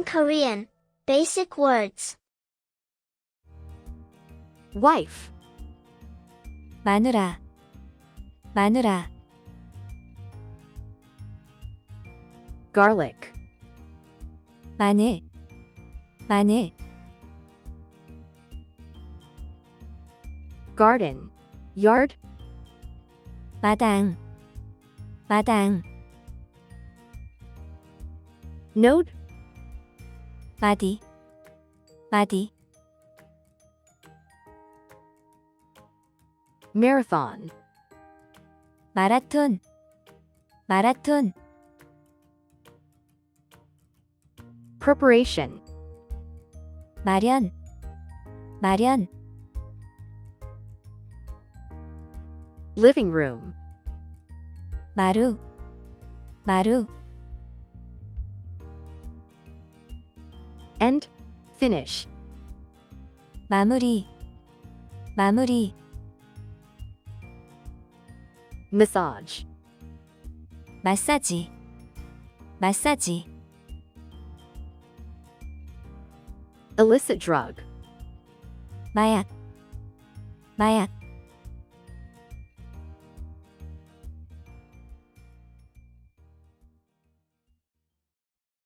Korean. Basic words. wife, 마누라, 마누라, garlic, 마늘, 마늘, garden, yard, 마당, 마당, note, 마디, 마디, marathon, 마라톤, 마라톤, preparation, 마련, 마련, living room, 마루, 마루, end, finish, 마무리, 마무리, massage, 마사지, 마사지, illicit drug, 마약, 마약,